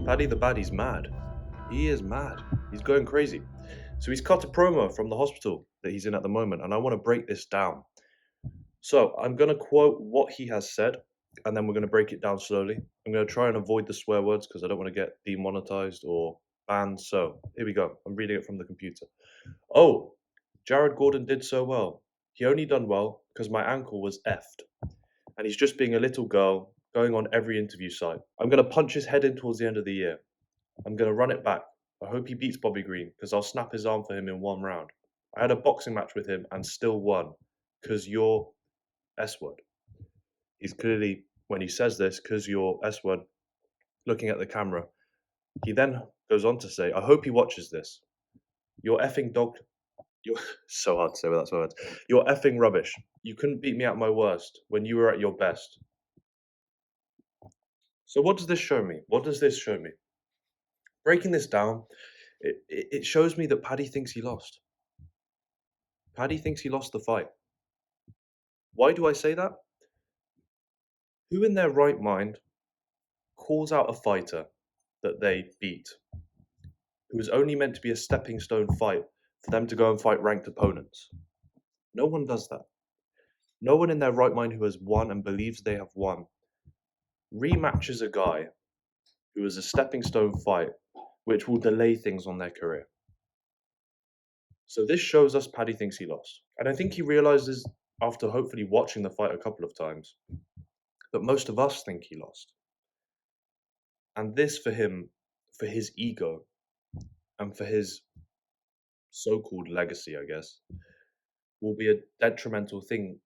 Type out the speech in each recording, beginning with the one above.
Paddy the Baddy's mad. He is mad. He's going crazy. So he's cut a promo from the hospital that he's in at the moment, and I want to break this down. So I'm going to quote what he has said, and then we're going to break it down slowly. I'm going to try and avoid the swear words because I don't want to get demonetized or banned. So here we go. I'm reading it from the computer. Oh, Jared Gordon did so well. He only done well because my ankle was effed. And he's just being a little girl going on every interview site. I'm going to punch his head in towards the end of the year. I'm going to run it back. I hope he beats Bobby Green because I'll snap his arm for him in one round. I had a boxing match with him and still won because you're S word. He's clearly, when he says this, because you're S word, looking at the camera. He then goes on to say, I hope he watches this. You're effing dog. You're so hard to say without words. You're effing rubbish. You couldn't beat me at my worst when you were at your best. So what does this show me? What does this show me? Breaking this down, it shows me that Paddy thinks he lost. Paddy thinks he lost the fight. Why do I say that? Who in their right mind calls out a fighter that they beat, who was only meant to be a stepping stone fight for them to go and fight ranked opponents? No one does that. No one in their right mind who has won and believes they have won rematches a guy who was a stepping stone fight which will delay things on their career. So this shows us Paddy thinks he lost. And I think he realizes, after hopefully watching the fight a couple of times, that most of us think he lost. And this for him, for his ego, and for his so-called legacy, I guess, will be a detrimental thing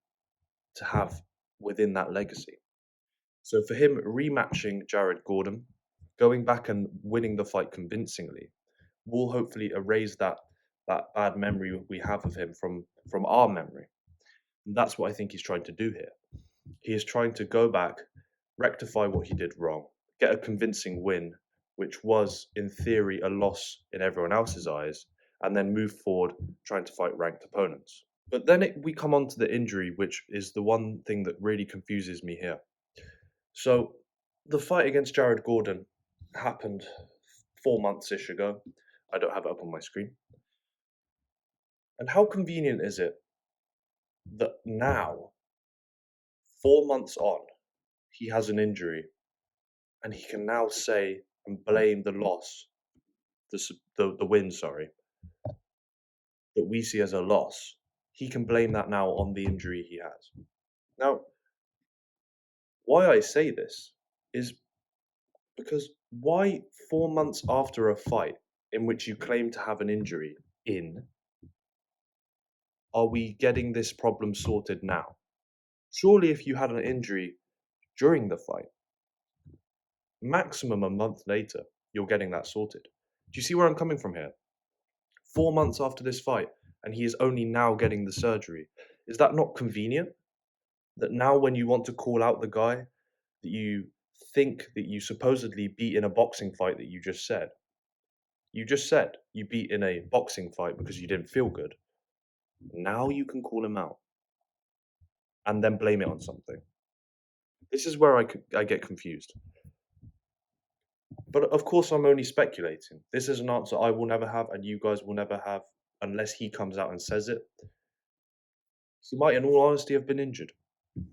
to have within that legacy. So for him, rematching Jared Gordon, going back and winning the fight convincingly, will hopefully erase that bad memory we have of him from our memory. And that's what I think he's trying to do here. He is trying to go back, rectify what he did wrong, get a convincing win, which was, in theory, a loss in everyone else's eyes, and then move forward trying to fight ranked opponents. But then we come on to the injury, which is the one thing that really confuses me here. So the fight against Jared Gordon happened 4 months-ish ago. I don't have it up on my screen. And how convenient is it that now, 4 months on, he has an injury and he can now say and blame the loss, the win, sorry, that we see as a loss. He can blame that now on the injury he has. Now, why I say this is because why 4 months after a fight in which you claim to have an injury are we getting this problem sorted now? Surely if you had an injury during the fight, maximum a month later, you're getting that sorted. Do you see where I'm coming from here? 4 months after this fight, and he is only now getting the surgery. Is that not convenient? That now when you want to call out the guy that you think that you supposedly beat in a boxing fight that you just said you beat in a boxing fight because you didn't feel good. Now you can call him out and then blame it on something. This is where I get confused. But of course, I'm only speculating. This is an answer I will never have, and you guys will never have unless he comes out and says it. He might, in all honesty, have been injured.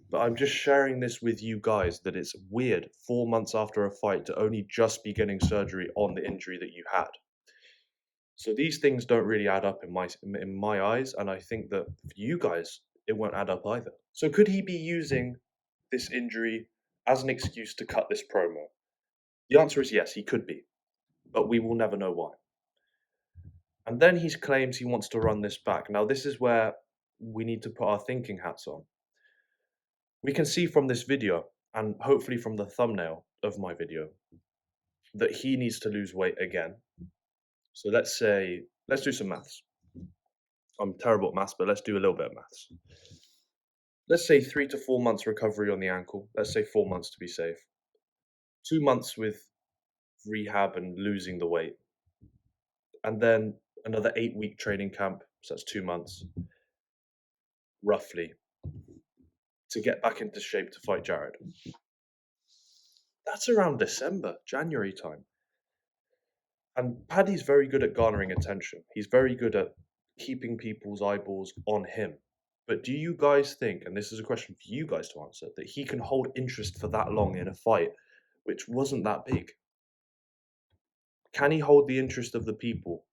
But I'm just sharing this with you guys that it's weird 4 months after a fight to only just be getting surgery on the injury that you had. So these things don't really add up in my eyes, and I think that for you guys, it won't add up either. So could he be using this injury as an excuse to cut this promo? The answer is yes, he could be, but we will never know why. And then he claims he wants to run this back. Now, this is where we need to put our thinking hats on. We can see from this video, and hopefully from the thumbnail of my video, that he needs to lose weight again. So let's do some maths. I'm terrible at maths, but let's do a little bit of maths. Let's say 3 to 4 months recovery on the ankle. Let's say 4 months to be safe. 2 months with rehab and losing the weight. And then another 8-week training camp. So that's 2 months, roughly, to get back into shape to fight Jared. That's around December, January time. And Paddy's very good at garnering attention. He's very good at keeping people's eyeballs on him. But do you guys think, and this is a question for you guys to answer, that he can hold interest for that long in a fight which wasn't that big? Can he hold the interest of the people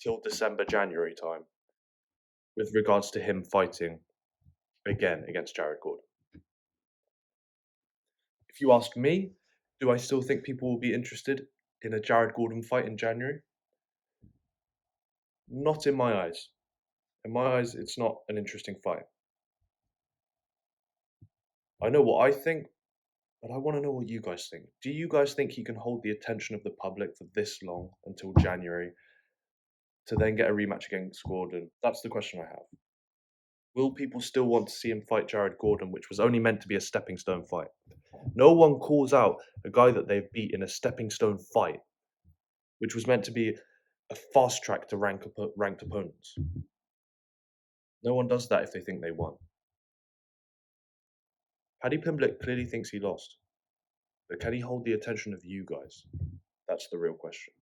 till December, January time with regards to him fighting again against Jared Gordon? If you ask me, do I still think people will be interested in a Jared Gordon fight in January? Not in my eyes. In my eyes, it's not an interesting fight. I know what I think, but I want to know what you guys think. Do you guys think he can hold the attention of the public for this long until January to then get a rematch against Gordon? That's the question I have. Will people still want to see him fight Jared Gordon, which was only meant to be a stepping stone fight? No one calls out a guy that they've beat in a stepping stone fight, which was meant to be a fast track to ranked opponents. No one does that if they think they won. Paddy Pimblett clearly thinks he lost, but can he hold the attention of you guys? That's the real question.